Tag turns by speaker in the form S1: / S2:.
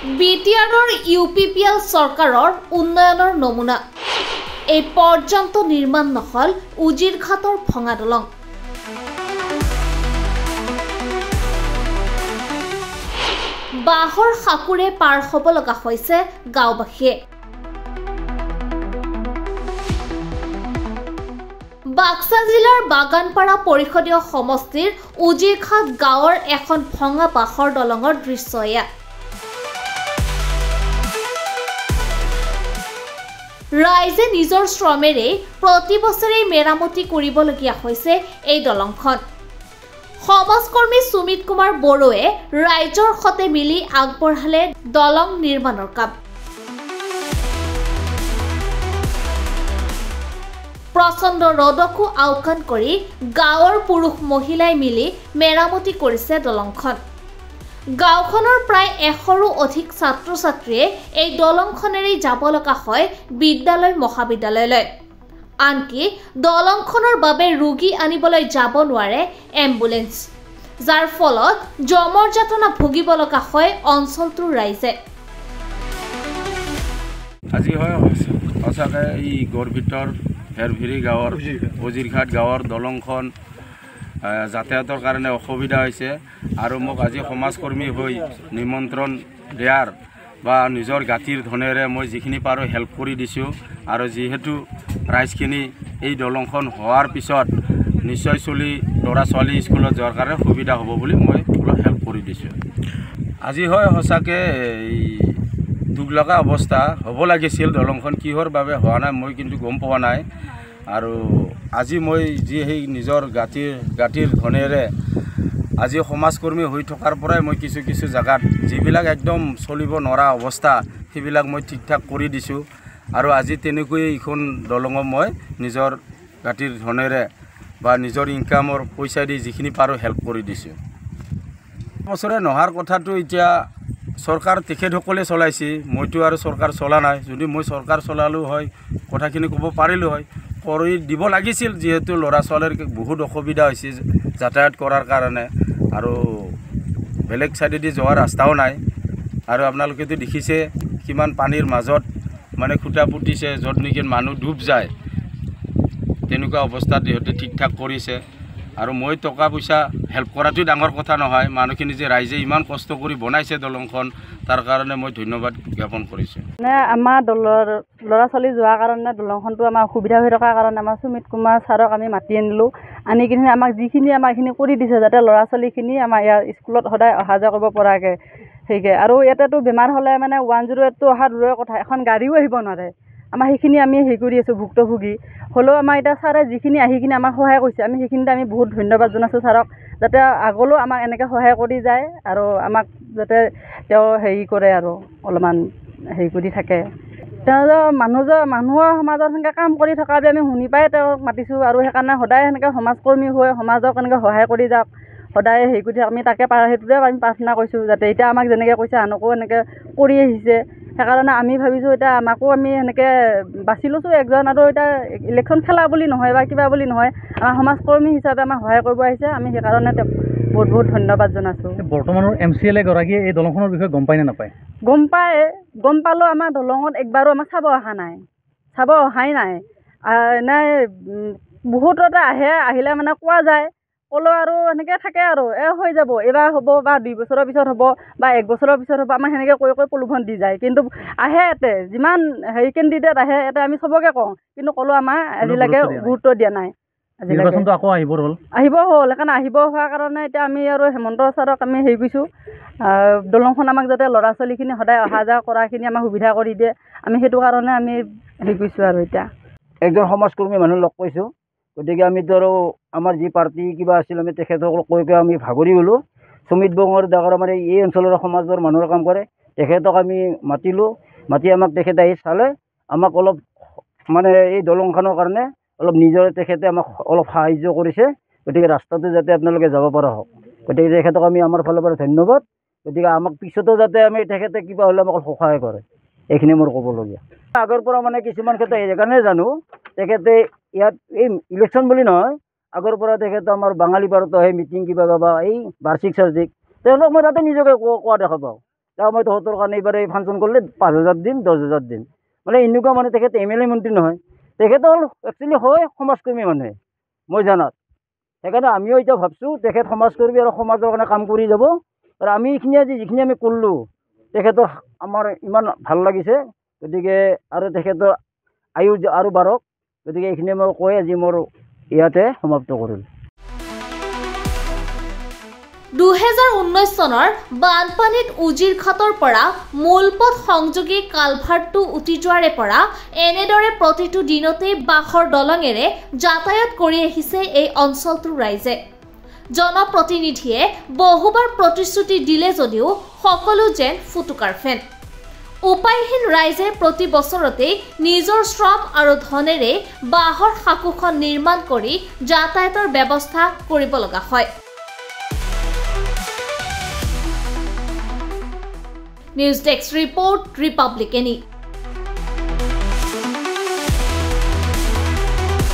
S1: বিটিআৰৰ ইউপিপিএল চৰকাৰৰ উন্নয়নৰ নমুনা এই পৰ্যন্ত নিৰ্মাণ নহল উজিৰঘাটৰ ভঙা দলং। বাহৰ সাকুৰে পাৰ হ'ব লগা হৈছে গাঁওবাসীয়ে। বাক্সা জিলাৰ বাগানপাৰা পৰিষদীয় সমষ্টিৰ উজিৰঘাট গাঁৱৰ এখন ভঙা বাহৰ দলঙৰ দৃশ্য এয়া। ৰাইজে নিজৰ শ্ৰমেৰে প্ৰতি বছৰে মেৰামতি কৰিবলগীয়া হৈছে এই দলংখন। সমাজকৰ্মী সুমিত কুমাৰ বড়োৱে ৰাইজৰ সৈতে মিলি আগবঢ়ালে দলং নিৰ্মাণৰ কাম। প্ৰচণ্ড ৰ'দকো আওকাণ কৰি গাঁৱৰ পুৰুষ মহিলাই মিলি মেৰামতি কৰিছে দলংখন। গাঁওখনৰ প্ৰায় 100ৰো অধিক ছাত্ৰ ছাত্ৰীয়ে এই দলংখনেৰে যাব লগা হয় বিদ্যালয় মহাবিদ্যালয়লৈ। আনকি দলংখনৰ বাবে ৰোগী আনিবলৈ যাব নোৱাৰে এম্বুলেন্স, যাৰ ফলত জমৰ যাতনা ভুগিব লগা হয় অঞ্চলটোৰ ৰাইজে।
S2: আজি হয় সঁচাকৈ এই গড়ভিতৰ হেৰভিৰি গাঁৱৰ উজিৰঘাট গাঁৱৰ দলংখন যাতায়াতৰ কাৰণে অসুবিধা হৈছে আৰু মোক আজি সমাজকৰ্মী হৈ নিমন্ত্ৰণ দিয়াৰ বা নিজৰ গাঁতিৰ ধনেৰে মই যিখিনি পাৰোঁ হেল্প কৰি দিছোঁ। আৰু যিহেতু ৰাইজখিনি এই দলংখন হোৱাৰ পিছত নিশ্চয় ল'ৰা ছোৱালী স্কুলত যোৱাৰ কাৰণে সুবিধা হ'ব বুলি মই অলপ হেল্প কৰি দিছোঁ। আজি হয় সঁচাকৈ এই দুখ লগা অৱস্থা হ'ব লাগিছিল। দলংখন কিহৰ বাবে হোৱা নাই মই কিন্তু গম পোৱা নাই। আৰু আজি মই যি সেই নিজৰ গাঁতিৰ ধনেৰে আজি সমাজকৰ্মী হৈ থকাৰ পৰাই মই কিছু জেগাত যিবিলাক একদম চলিব নোৱাৰা অৱস্থা সেইবিলাক মই ঠিক ঠাক কৰি দিছোঁ। আৰু আজি তেনেকৈয়ে এইখন দলঙত মই নিজৰ গাঁতিৰ ধনেৰে বা নিজৰ ইনকামৰ পইচা দি যিখিনি পাৰোঁ হেল্প কৰি দিছোঁ। বছৰে নহাৰ কথাটো এতিয়া চৰকাৰ তেখেতসকলে চলাইছে, মইতো আৰু চৰকাৰ চলা নাই। যদি মই চৰকাৰ চলালোঁ হয় কথাখিনি ক'ব পাৰিলোঁ হয়, কৰি দিব লাগিছিল। যিহেতু ল'ৰা ছোৱালীৰ বহুত অসুবিধা হৈছে যাতায়াত কৰাৰ কাৰণে, আৰু বেলেগ চাইডেদি যোৱাৰ ৰাস্তাও নাই। আৰু আপোনালোকেতো দেখিছে কিমান পানীৰ মাজত মানে খুটা পুতিছে, য'ত নেকি মানুহ ডুব যায়, তেনেকুৱা অৱস্থাত ইহঁতে ঠিক ঠাক কৰিছে। আৰু মই টকা পইচা হেল্প কৰাটো ডাঙৰ কথা নহয়, মানুহখিনি যে ৰাইজে ইমান কষ্ট কৰি বনাইছে দলংখন, তাৰ কাৰণে মই ধন্যবাদ জ্ঞাপন কৰিছোঁ।
S3: আমাৰ ল'ৰা ছোৱালী যোৱাৰ কাৰণে দলংখনটো আমাৰ অসুবিধা হৈ থকাৰ কাৰণে আমাৰ সুমিত কুমাৰ ছাৰক আমি মাতি আনিলোঁ। আনি কিনে আমাক যিখিনি এইখিনি কৰি দিছে, যাতে ল'ৰা ছোৱালীখিনি আমাৰ ইয়াৰ স্কুলত সদায় অহা যোৱা কৰিব পৰাকৈ সেইকে। আৰু ইয়াতেতো বেমাৰ হ'লে মানে 108টো অহা দূৰৰ কথা, এখন গাড়ীও আহিব নোৱাৰে। আমাৰ সেইখিনি আমি হেৰি কৰি আছোঁ ভুক্তভোগী। হ'লেও আমাৰ এতিয়া ছাৰে যিখিনি আহি কিনে আমাক সহায় কৰিছে, আমি সেইখিনিতে আমি বহুত ধন্যবাদ জনাইছোঁ ছাৰক, যাতে আগলৈও আমাক এনেকৈ সহায় কৰি যায় আৰু আমাক যাতে তেওঁ হেৰি কৰে আৰু অলপমান হেৰি কৰি থাকে। তেওঁ মানুহৰ সমাজত সেনেকৈ কাম কৰি থকা বুলি আমি শুনি পাই তেওঁক মাতিছোঁ। আৰু সেইকাৰণে সদায় সেনেকৈ সমাজকৰ্মী হৈ সমাজক এনেকৈ সহায় কৰি যাওক, সদায় হেৰি কৰি থাকক। আমি তাকে সেইটোৱে আমি প্ৰাৰ্থনা কৰিছোঁ, যাতে এতিয়া আমাক যেনেকৈ কৈছে আনকো এনেকৈ কৰি আহিছে। সেইকাৰণে আমি ভাবিছোঁ এতিয়া আমাকো আমি সেনেকৈ বাছি লৈছোঁ একজন। আৰু এতিয়া ইলেকশ্যন খেলা বুলি নহয় বা কিবা বুলি নহয়, আমাৰ সমাজকৰ্মী হিচাপে আমাক সহায় কৰিব আহিছে। আমি সেইকাৰণে তেওঁক বহুত ধন্যবাদ জনাইছোঁ।
S4: বৰ্তমানৰ MCLA গৰাকীয়ে এই দলংখনৰ বিষয়ে গম পায় নে নাপায়?
S3: গম পালেও আমাৰ দলঙত একবাৰো আমাক চাব অহাই নাই। বহুততে আহিলে মানে কোৱা যায়, ক'লেও আৰু সেনেকৈ থাকে আৰু হৈ যাব, এইবাৰ হ'ব বা 2 বছৰৰ পিছত হ'ব বা 1 বছৰৰ পিছত হ'ব, আমাৰ সেনেকৈ কৈ প্ৰলোভন দি যায়। কিন্তু আহে ইয়াতে যিমান হেৰি কেণ্ডিডেট আহে ইয়াতে আমি চবকে কওঁ, কিন্তু ক'লেও আমাৰ আজিলৈকে গুৰুত্ব দিয়া নাই।
S4: নিৰ্বাচনটো আকৌ আহিব হ'ল।
S3: সেইকাৰণে আহিব হোৱাৰ কাৰণে এতিয়া আমি আৰু হেমন্ত ছাৰক আমি হেৰি কৰিছোঁ, দলংখন আমাক যাতে ল'ৰা ছোৱালীখিনি সদায় অহা যোৱা কৰাখিনি আমাক সুবিধা কৰি দিয়ে, আমি সেইটো কাৰণে আমি হেৰি কৰিছোঁ। আৰু এতিয়া
S5: একজন সমাজকৰ্মী মানুহ লগ পাইছোঁ, গতিকে আমিতো আৰু আমাৰ যি পাৰ্টি কিবা আছিল আমি তেখেতসকলক কৈ আমি ভাগৰি গ'লোঁ। সুমিত বঙৰ ডাঙৰ আমাৰ এই অঞ্চলৰ সমাজৰ মানুহৰ কাম কৰে, তেখেতক আমি মাতি আমাক তেখেতে আহি চালে, আমাক অলপ মানে এই দলংখনৰ কাৰণে অলপ নিজৰে তেখেতে আমাক অলপ সাহাৰ্য কৰিছে। গতিকে ৰাস্তাটো যাতে আপোনালোকে যাব পৰা হওক, গতিকে তেখেতক আমি আমাৰ ফালৰ পৰা ধন্যবাদ। গতিকে আমাক পিছতো যাতে তেখেতে কিবা হ'লে আমাক সহায় কৰে, এইখিনি মোৰ ক'বলগীয়া। আগৰ পৰা মানে কিছুমান ক্ষেত্ৰত সেইকাৰণে জানো, তেখেতে ইয়াত এই ইলেকশ্যন বুলি নহয়, আগৰ পৰা তেখেতে আমাৰ বাঙালী পাৰত আহে মিটিং কিবা এই বাৰ্ষিক চাৰ্ষিক, তেওঁলোক মই তাতে নিজকে কোৱা দেখা পাওঁ। মই তহঁতৰ কাৰণে এইবাৰ এই ফাংচন কৰিলে 5,000 দিম 10,000 দিম মানে এনেকুৱা মানে তেখেত MLA মন্ত্ৰী নহয় তেখেত হ'ল একচুৱেলি হয় সমাজকৰ্মী মানুহে মই জানাত সেইকাৰণে আমিও এতিয়া ভাবছোঁ তেখেত সমাজকৰ্মী আৰু সমাজৰ কাৰণে কাম কৰি যাব আৰু আমি এইখিনি আজি যিখিনি আমি কৰিলোঁ তেখেতৰ আমাৰ ইমান ভাল লাগিছে গতিকে আৰু তেখেতৰ আয়ু আৰু বাঢ়ক গতিকে এইখিনি মই কৈ আজি মোৰ ইয়াতে সমাপ্ত কৰিলোঁ
S1: 2019 চনৰ বানপানীত উজিৰঘাটৰ পৰা মূলপথ সংযোগী কালভাৰ্টটো উটি যোৱাৰে পৰা এনেদৰে প্ৰতিটো দিনতে বাঁহৰ দলঙেৰে যাতায়াত কৰি আহিছে এই অঞ্চলটোৰ ৰাইজে জনপ্ৰতিনিধিয়ে বহুবাৰ প্ৰতিশ্ৰুতি দিলে যদিও সকলো যেন ফুটুকাৰ ফেন উপায়হীন ৰাইজে প্ৰতি বছৰতে নিজৰ শ্ৰম আৰু ধনেৰে বাঁহৰ সাঁকোখন নিৰ্মাণ কৰি যাতায়াতৰ ব্যৱস্থা কৰিব লগা হয় News Desk Report, Republic Any.